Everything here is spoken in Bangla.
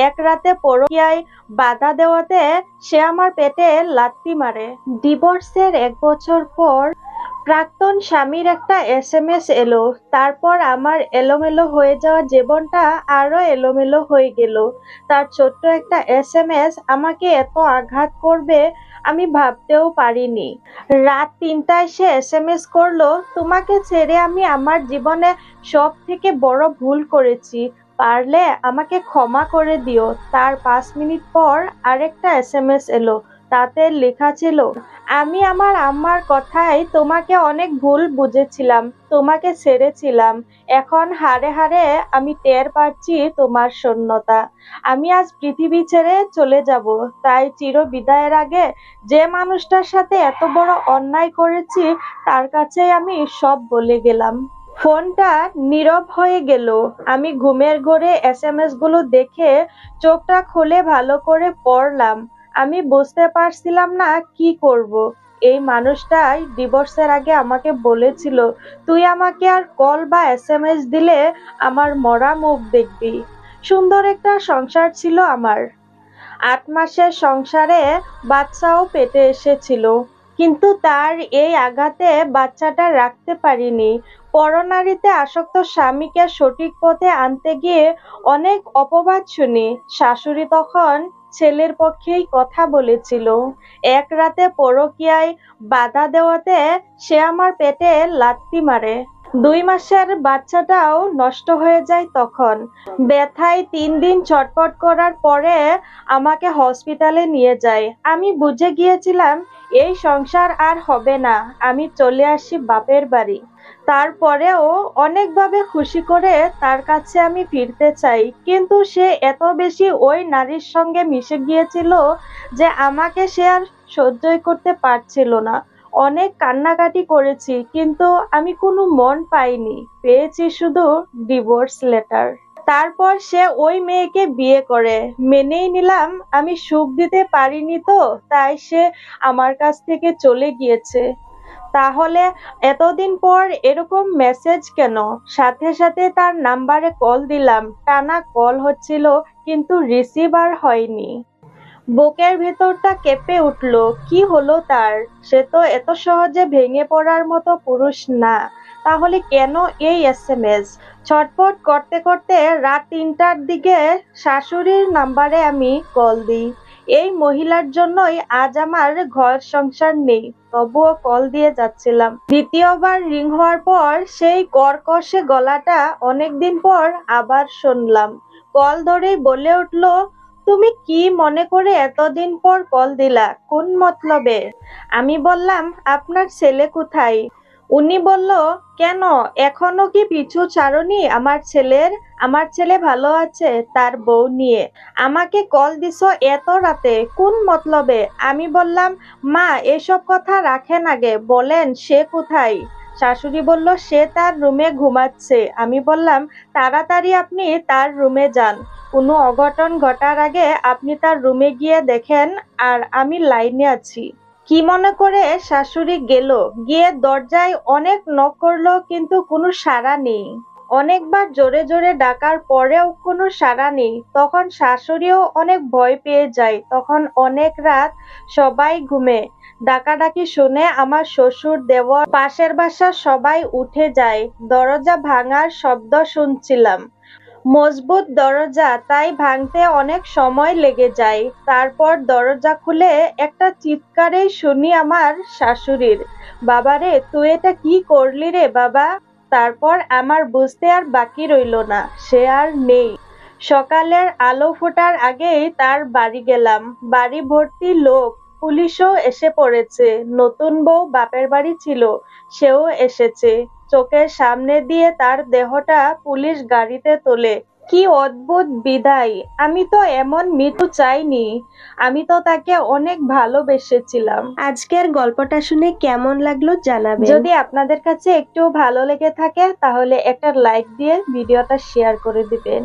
এক রাতে পরকীয়ায় বাধা দেওয়াতে সে আমার পেটে লাথি মারে। ডিভোর্সের 1 বছর পর প্রাক্তন স্বামীর একটা এসএমএস এলো। তারপর আমার এলোমেলো হয়ে যাওয়া জীবনটা আরো এলোমেলো হয়ে গেল। তার ছোট্ট একটা এসএমএস আমাকে এত আঘাত করবে আমি ভাবতেও পারিনি। রাত 3টায় সে এসএমএস করলো, তোমাকে ছেড়ে আমি আমার জীবনে সব থেকে বড় ভুল করেছি, পারলে আমাকে ক্ষমা করে দিও। তার 5 মিনিট পর আরেকটা এসএমএস এলো। তাতে লেখা ছিল, আমি আমার আম্মার কথায় তোমাকে অনেক ভুল বুঝেছিলাম, তোমাকে ছেড়েছিলাম। এখন হাড়ে হাড়ে আমি টের পাচ্ছি তোমার শূন্যতা। আমি আজ পৃথিবী ছেড়ে চলে যাব, তাই চির বিদায়ের আগে যে মানুষটার সাথে এত বড় অন্যায় করেছি তার কাছেই আমি সব বলে গেলাম। ফোনটা নীরব হয়ে গেল। আমি ঘুমের ঘোরে এসএমএস গুলো দেখে চোখটা খুলে ভালো করে পড়লাম। আমি বুঝতে পারছিলাম না কি করব। এই মানুষটাই ডিভোর্সের আগে আমাকে বলেছিল, তুই আমাকে আর কল বা এসএমএস দিলে আমার মরা মুখ দেখবি। সুন্দর একটা সংসার ছিল আমার। 8 মাসের সংসারে বাচ্চাও পেটে এসেছিল, কিন্তু তার এই আঘাতে বাচ্চাটা রাখতে পারিনি। পরনারীতে আসক্ত স্বামীকে সঠিক পথে আনতে গিয়ে অনেক অপবাদ শুনি। শাশুড়ি তখন ছেলের পক্ষেই কথা বলেছিল। এক রাতে পরকীয়ায় বাধা দেওয়াতে সে আমার পেটে লাথি মারে। 2 মাসের বাচ্চাটাও নষ্ট হয়ে যায় তখন। ব্যথায় 3 দিন ছটফট করার পরে আমাকে হসপিটালে নিয়ে যায়। আমি বুঝে গিয়েছিলাম এই সংসার আর হবে না, আমি চলে আসি বাপের বাড়ি। তারপরেও অনেকভাবে খুশি করে তার কাছে আমি ফিরতে চাই, কিন্তু সে এত বেশি ওই নারীর সঙ্গে মিশে গিয়েছিল যে আমাকে সে আর সহ্যই করতে পারছিল না। অনেক কান্নাকাটি করেছি, কিন্তু আমি কোনো মন পাইনি, পেয়েছি শুধু ডিভোর্স লেটার। তারপর সে ওই মেয়েকে বিয়ে করে। মেনেই নিলাম আমি সুখ দিতে পারিনি, তো তাই সে আমার কাছ থেকে চলে গিয়েছে। তাহলে এতদিন পর এরকম মেসেজ কেন? সাথে সাথে তার নাম্বারে কল দিলাম, টানা কল হচ্ছিল কিন্তু রিসিভ আর হয়নি। বুকের ভেতরটা কেঁপে উঠল। কি হলো তার? সে তো এত সহজে ভেঙে পড়ার মতো পুরুষ না, তাহলে কেন এই এসএমএস? ছটফট করতে করতে রাত 3টার দিকে শাশুড়ির নাম্বারে আমি কল দিই। এই মহিলার জন্যই আজ আমার ঘর সংসার নেই, তবুও কল দিয়ে যাচ্ছিলাম। দ্বিতীয়বার রিং হওয়ার পর সেই কর্কশে গলাটা অনেকদিন পর আবার শুনলাম। কল ধরেই বলে উঠল, তুমি কি মনে করে এতদিন পর কল দিলা? কোন মতলবে? আমি বললাম, আপনার ছেলে কোথায়? উনি বলল, কেন এখনো কি পিছু ছাড়োনি আমার ছেলের? আমার ছেলে ভালো আছে তার বউ নিয়ে। আমাকে কল দিছো এত রাতে, কোন মতলবে? আমি বললাম, মা এসব কথা রাখেন আগে, বলেন সে কোথায়? শাশুড়ি বলল, সে তার রুমে ঘুমাচ্ছে। আমি বললাম, তাড়াতাড়ি আপনি তার রুমে যান, কোনো অঘটন ঘটার আগে আপনি তার রুমে গিয়ে দেখেন, আর আমি লাইনে আছি। কি মনে করে শাশুড়ি গেল, গিয়ে দরজায় অনেক নক করলো, কিন্তু কোনো সাড়া নেই। অনেকবার জোরে জোরে ডাকার পরেও কোনো সাড়া নেই। তখন শাশুড়িও অনেক ভয় পেয়ে যায়। তখন অনেক রাত, সবাই ঘুমে। ডাকাডাকি শুনে আমার শ্বশুর, দেওর, পাশের বাসার সবাই উঠে যায়। দরজা ভাঙার শব্দ শুনছিলাম। মজবুত দরজা, তাই ভাঙতে অনেক সময় লেগে যায়। তারপর দরজা খুলে একটা চিৎকারেই শুনি আমার শাশুড়ির, বাবারে তুই এটা কি করলি রে বাবা? তারপর আমার বুঝতে আর বাকি রইল না, সে আর নেই। সকালের আলো ফোটার আগেই তার বাড়ি গেলাম। বাড়ি ভর্তি লোক, পুলিশও এসে পড়েছে। নতুন বউ বাপের বাড়ি ছিল, সেও এসেছে। চোখের সামনে দিয়ে তার দেহটা পুলিশ গাড়িতে তোলে। কি অদ্ভুত বিদায়! আমি তো এমন মৃত্যু চাইনি, আমি তো তাকে অনেক ভালোবেসেছিলাম। আজকের গল্পটা শুনে কেমন লাগলো জানাবেন। যদি আপনাদের কাছে একটু ভালো লেগে থাকে তাহলে একটা লাইক দিয়ে ভিডিওটা শেয়ার করে দিবেন।